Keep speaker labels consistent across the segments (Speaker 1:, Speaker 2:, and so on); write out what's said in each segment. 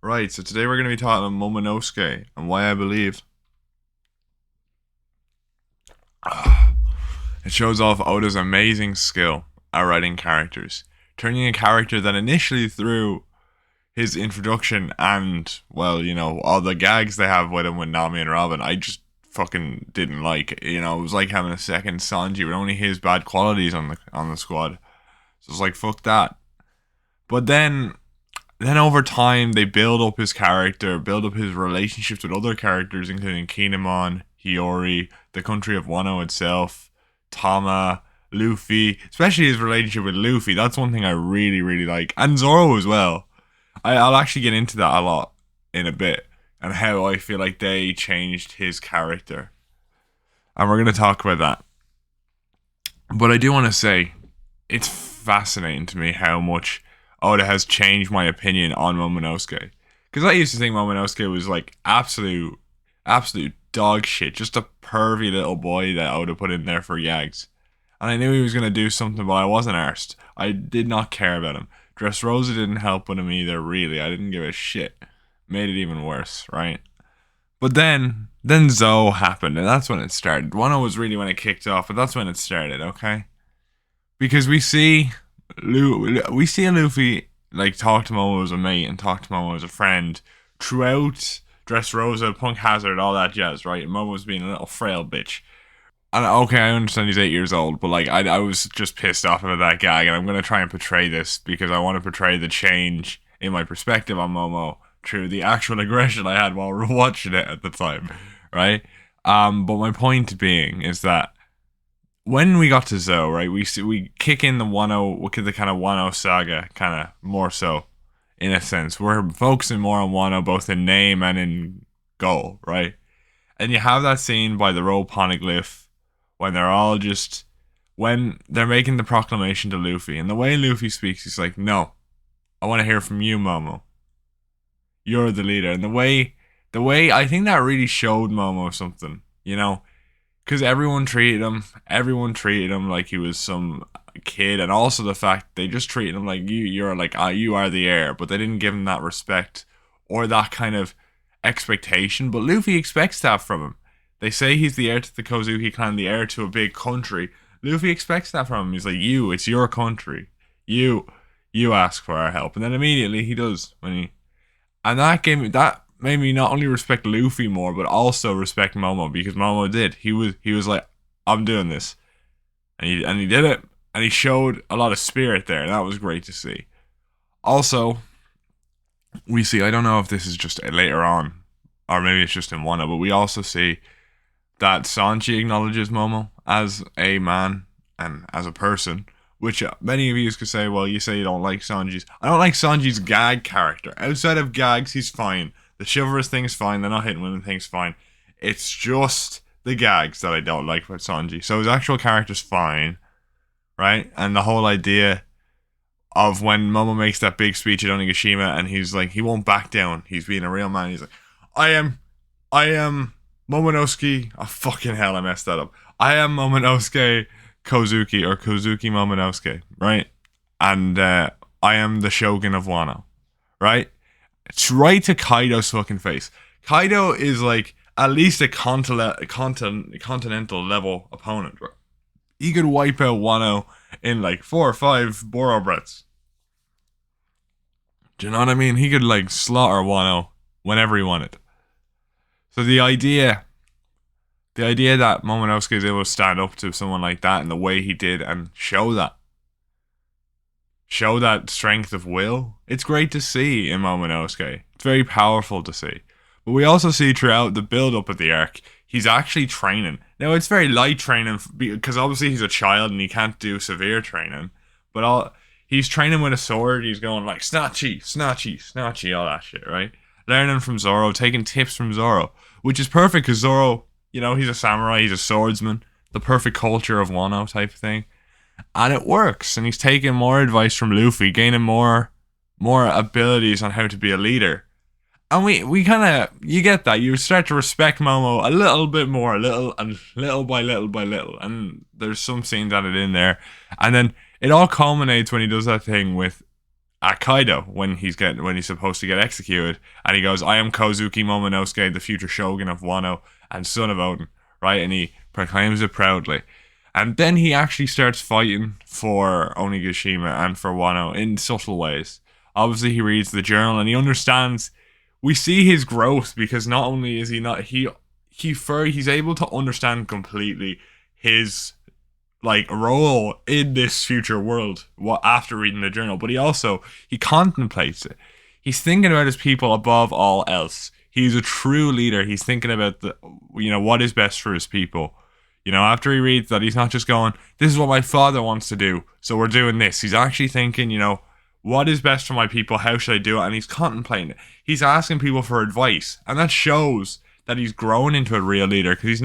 Speaker 1: Right, so today we're going to be talking about Momonosuke and why I believe it shows off Oda's amazing skill at writing characters, turning a character that initially through his introduction and, well, all the gags they have with him with Nami and Robin, I just fucking didn't like. It was like having a second Sanji with only his bad qualities on the squad. So it's like, fuck that. But then over time they build up his character, build up his relationships with other characters, including Kinemon, Hiyori, the country of Wano itself, Tama, Luffy, especially his relationship with Luffy. That's one thing I really, really like. And Zoro as well. I'll actually get into that a lot in a bit and how I feel like they changed his character. And we're going to talk about that. But I do want to say, it's fascinating to me how much Oda has changed my opinion on Momonosuke. Because I used to think Momonosuke was like absolute dog shit. Just a pervy little boy that Oda put in there for Yags. And I knew he was going to do something, but I wasn't arsed. I did not care about him. Dressrosa didn't help with him either, really. I didn't give a shit. Made it even worse, right? But then Zoe happened, and that's when it started. Wano was really when it kicked off, but that's when it started, okay? Because we see a Luffy like talk to Momo as a mate and talk to Momo as a friend throughout Dressrosa, Punk Hazard, all that jazz, right? And Momo's being a little frail bitch. And okay, I understand he's 8 years old, but like I was just pissed off about that gag, and I'm gonna try and portray this because I want to portray the change in my perspective on Momo through the actual aggression I had while watching it at the time, right? But my point being is that when we got to Zoe, right, we kick in the the kind of Wano saga, kind of more so, in a sense. We're focusing more on Wano, both in name and in goal, right? And you have that scene by the Robe Poneglyph when when they're making the proclamation to Luffy, and the way Luffy speaks, he's like, "No, I want to hear from you, Momo. You're the leader." And the way I think that really showed Momo something, because everyone treated him like he was some kid, and also the fact they just treated him like you're like you are the heir, but they didn't give him that respect or that kind of expectation. But Luffy expects that from him. They say he's the heir to the Kozuki clan, the heir to a big country. Luffy expects that from him. He's like, it's your country. You ask for our help, and then immediately he does and that made me not only respect Luffy more, but also respect Momo, because Momo did. He was like, I'm doing this, and he did it, and he showed a lot of spirit there, and that was great to see. Also, we see, I don't know if this is just later on, or maybe it's just in Wano, but we also see that Sanji acknowledges Momo as a man and as a person, which many of you could say, well, you say you don't like Sanji's. I don't like Sanji's gag character. Outside of gags, he's fine. The chivalrous thing's fine. The not hitting women thing's fine. It's just the gags that I don't like about Sanji. So his actual character's fine, right? And the whole idea of when Momo makes that big speech at Onigashima and he's like, he won't back down. He's being a real man. He's like, I am Momonosuke. Oh, fucking hell, I messed that up. I am Momonosuke Kozuki, or Kozuki Momonosuke, right? And I am the Shogun of Wano, right? It's right to Kaido's fucking face. Kaido is like at least a continental level opponent. Right? He could wipe out Wano in like 4 or 5 Boro breaths. Do you know what I mean? He could like slaughter Wano whenever he wanted. So the idea that Momonosuke is able to stand up to someone like that in the way he did and show that strength of will, it's great to see in Momonosuke. It's very powerful to see. But we also see throughout the build up of the arc, he's actually training. Now it's very light training because obviously he's a child and he can't do severe training. But he's training with a sword. He's going like snatchy, snatchy, snatchy, all that shit, right? Learning from Zoro, taking tips from Zoro, which is perfect because Zoro, he's a samurai, he's a swordsman, the perfect culture of Wano type of thing. And it works, and he's taking more advice from Luffy, gaining more abilities on how to be a leader. And we kind of, you get that, you start to respect Momo a little bit more, little by little, and there's some scenes added in there. And then it all culminates when he does that thing with at Kaido when he's supposed to get executed, and he goes, "I am Kozuki Momonosuke, the future shogun of Wano and son of Odin," right? And he proclaims it proudly. And then he actually starts fighting for Onigashima and for Wano in subtle ways. Obviously, he reads the journal and he understands. We see his growth because not only is he's able to understand completely his like role in this future world after reading the journal, but he contemplates it. He's thinking about his people above all else. He's a true leader. He's thinking about what is best for his people. After he reads that, he's not just going, "This is what my father wants to do, so we're doing this." He's actually thinking, what is best for my people? How should I do it? And he's contemplating it. He's asking people for advice, and that shows that he's grown into a real leader, because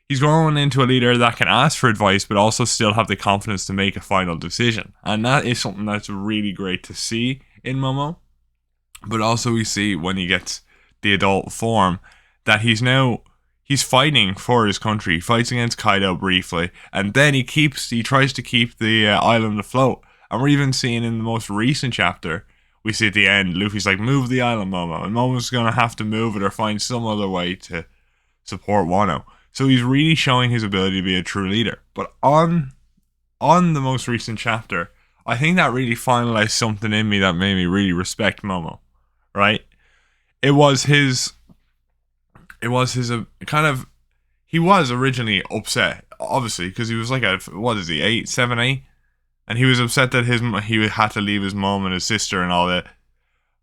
Speaker 1: he's growing into a leader that can ask for advice, but also still have the confidence to make a final decision. And that is something that's really great to see in Momo. But also we see when he gets the adult form that he's fighting for his country. He fights against Kaido briefly, and then he tries to keep the island afloat. And we're even seeing in the most recent chapter, we see at the end, Luffy's like, "Move the island, Momo," and Momo's gonna have to move it or find some other way to support Wano. So he's really showing his ability to be a true leader. But on the most recent chapter, I think that really finalized something in me that made me really respect Momo. Right? He was originally upset, obviously, because he was like what is he, 8, 7, 8? And he was upset that he had to leave his mom and his sister and all that.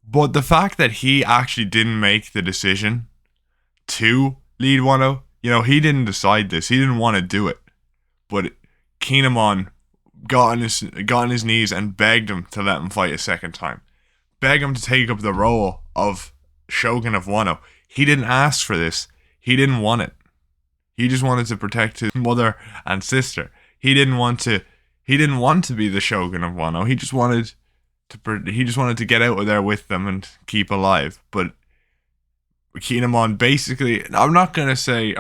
Speaker 1: But the fact that he actually didn't make the decision to lead Wano, he didn't decide this. He didn't want to do it. But Kinemon got on his knees and begged him to let him fight a second time. Begged him to take up the role of Shogun of Wano. He didn't ask for this. He didn't want it. He just wanted to protect his mother and sister. He didn't want to be the Shogun of Wano. He just wanted to get out of there with them and keep alive. But Kinemon basically, I'm not gonna say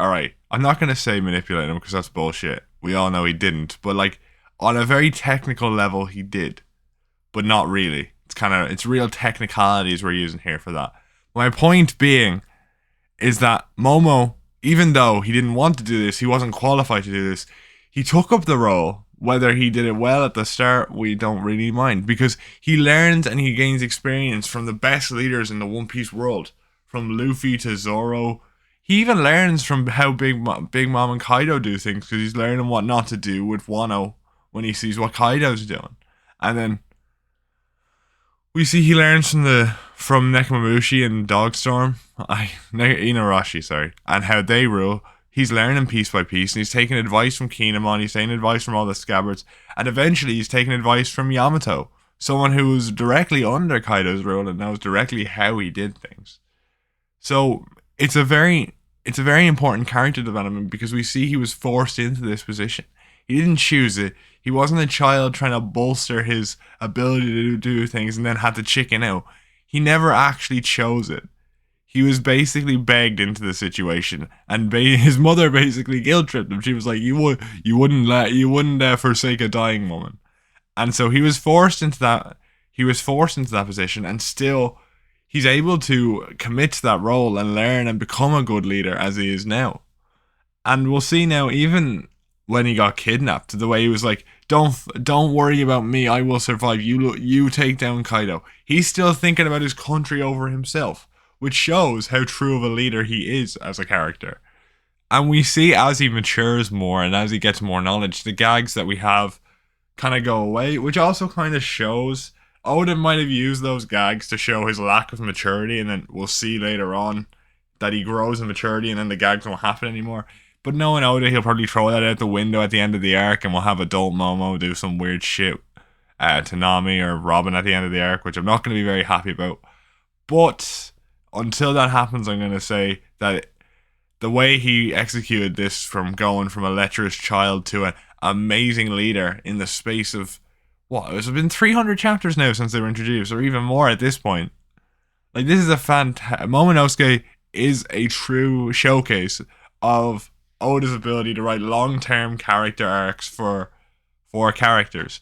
Speaker 1: manipulate him, because that's bullshit. We all know he didn't. But like on a very technical level, he did, but not really. It's real technicalities we're using here for that. My point being is that Momo, even though he didn't want to do this, he wasn't qualified to do this, he took up the role. Whether he did it well at the start, we don't really mind, because he learns and he gains experience from the best leaders in the One Piece world, from Luffy to Zoro. He even learns from how Big Mom and Kaido do things, because he's learning what not to do with Wano when he sees what Kaido's doing. And then we see he learns from Nekomamushi and Dogstorm, Inuarashi, and how they rule. He's learning piece by piece, and he's taking advice from Kinemon, he's taking advice from all the scabbards, and eventually he's taking advice from Yamato, someone who was directly under Kaido's rule and knows directly how he did things. So it's a very important character development, because we see he was forced into this position. He didn't choose it. He wasn't a child trying to bolster his ability to do things and then had to chicken out. He never actually chose it. He was basically begged into the situation, and his mother basically guilt tripped him. She was like, "You wouldn't forsake a dying woman," and so he was forced into that. He was forced into that position, and still, he's able to commit to that role and learn and become a good leader as he is now. And we'll see now, even when he got kidnapped, the way he was like, "Don't worry about me. I will survive. You take down Kaido." He's still thinking about his country over himself, which shows how true of a leader he is as a character. And we see as he matures more and as he gets more knowledge, the gags that we have kind of go away, which also kind of shows Oda might have used those gags to show his lack of maturity, and then we'll see later on that he grows in maturity and then the gags won't happen anymore. But knowing Oda, he'll probably throw that out the window at the end of the arc, and we'll have adult Momo do some weird shit to Nami or Robin at the end of the arc, which I'm not going to be very happy about. But until that happens, I'm going to say that the way he executed this, from going from a lecherous child to an amazing leader in the space of, it's been 300 chapters now since they were introduced, or even more at this point. Like, this is Momonosuke is a true showcase of Oda's ability to write long-term character arcs for characters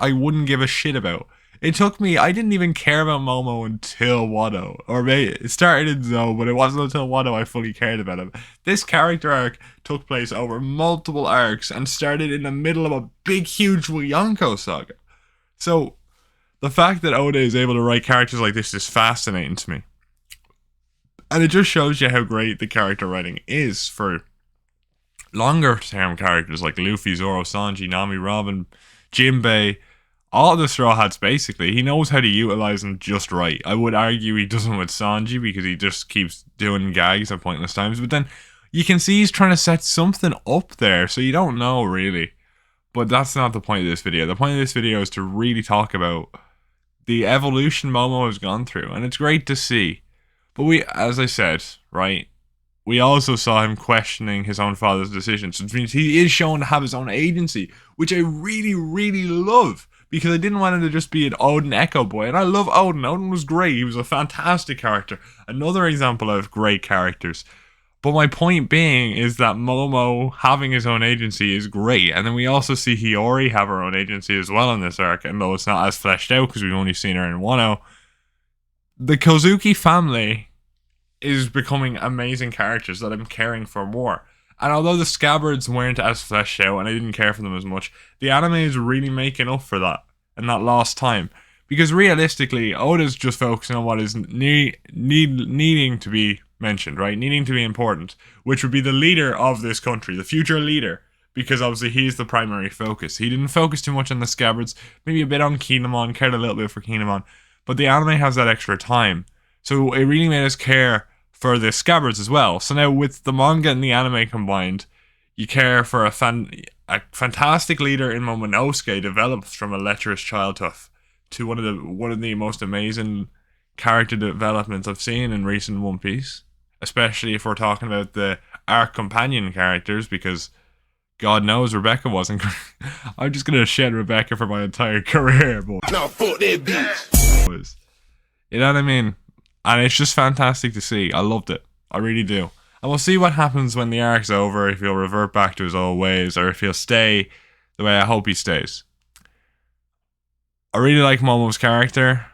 Speaker 1: I wouldn't give a shit about It took me, I didn't even care about Momo until Wano. Or maybe it started in Zou, but it wasn't until Wano I fully cared about him. This character arc took place over multiple arcs and started in the middle of a big, huge Yonko saga. So, the fact that Oda is able to write characters like this is fascinating to me. And it just shows you how great the character writing is for longer term characters like Luffy, Zoro, Sanji, Nami, Robin, Jinbei, all the Straw Hats basically. He knows how to utilize them just right. I would argue he doesn't with Sanji because he just keeps doing gags at pointless times. But then you can see he's trying to set something up there, so you don't know really. But that's not the point of this video. The point of this video is to really talk about the evolution Momo has gone through. And it's great to see. But we, as I said, right, we also saw him questioning his own father's decisions, which means he is shown to have his own agency, which I really, really love, because I didn't want him to just be an Oden Echo boy, and I love Oden. Oden was great. He was a fantastic character. Another example of great characters. But my point being is that Momo having his own agency is great, and then we also see Hiyori have her own agency as well in this arc, and though it's not as fleshed out because we've only seen her in Wano, the Kozuki family is becoming amazing characters that I'm caring for more. And although the Scabbards weren't as fleshed out and I didn't care for them as much, the anime is really making up for that and that lost time. Because realistically, Oda's just focusing on what is needing to be mentioned, right? Needing to be important, which would be the leader of this country, the future leader. Because obviously he's the primary focus. He didn't focus too much on the Scabbards, maybe a bit on Kinemon, cared a little bit for Kinemon. But the anime has that extra time. So it really made us care for the Scabbards as well. So now with the manga and the anime combined, you care for a fantastic leader in Momonosuke developed from a lecherous child to one of the most amazing character developments I've seen in recent One Piece. Especially if we're talking about the arc companion characters, because God knows Rebecca wasn't. I'm just gonna shed Rebecca for my entire career, but no, fuck that bitch. You know what I mean? And it's just fantastic to see. I loved it. I really do. And we'll see what happens when the arc's over, if he'll revert back to his old ways, or if he'll stay the way I hope he stays. I really like Momo's character.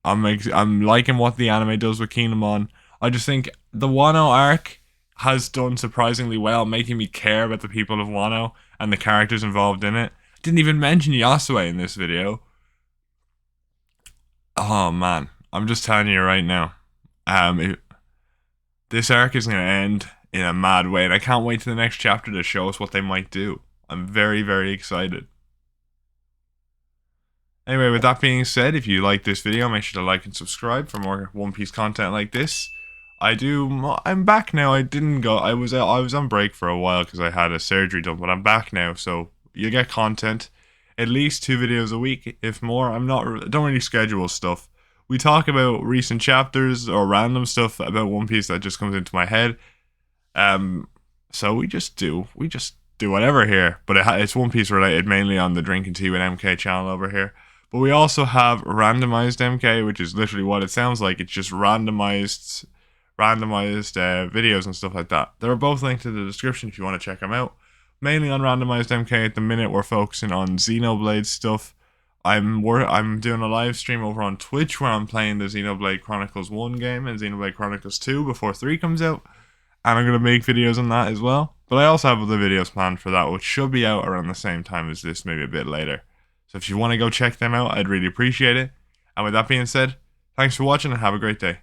Speaker 1: I'm liking what the anime does with Kinemon. I just think the Wano arc has done surprisingly well, making me care about the people of Wano and the characters involved in it. Didn't even mention Yasue in this video. Oh man, I'm just telling you right now. This arc is going to end in a mad way, and I can't wait to the next chapter to show us what they might do. I'm very, very excited. Anyway, with that being said, if you like this video, make sure to like and subscribe for more One Piece content like this. I'm back now. I was on break for a while because I had a surgery done, but I'm back now, so you get content. At least 2 videos a week, if more. I don't really schedule stuff. We talk about recent chapters or random stuff about One Piece that just comes into my head. So we just do whatever here, but it's One Piece related, mainly on the Drinking Tea with MK channel over here. But we also have randomized MK, which is literally what it sounds like. It's just randomized videos and stuff like that. They're both linked in the description if you want to check them out. Mainly on randomized MK at the minute. We're focusing on Xenoblade stuff. I'm doing a live stream over on Twitch where I'm playing the Xenoblade Chronicles 1 game and Xenoblade Chronicles 2 before 3 comes out. And I'm going to make videos on that as well. But I also have other videos planned for that, which should be out around the same time as this, maybe a bit later. So if you want to go check them out, I'd really appreciate it. And with that being said, thanks for watching and have a great day.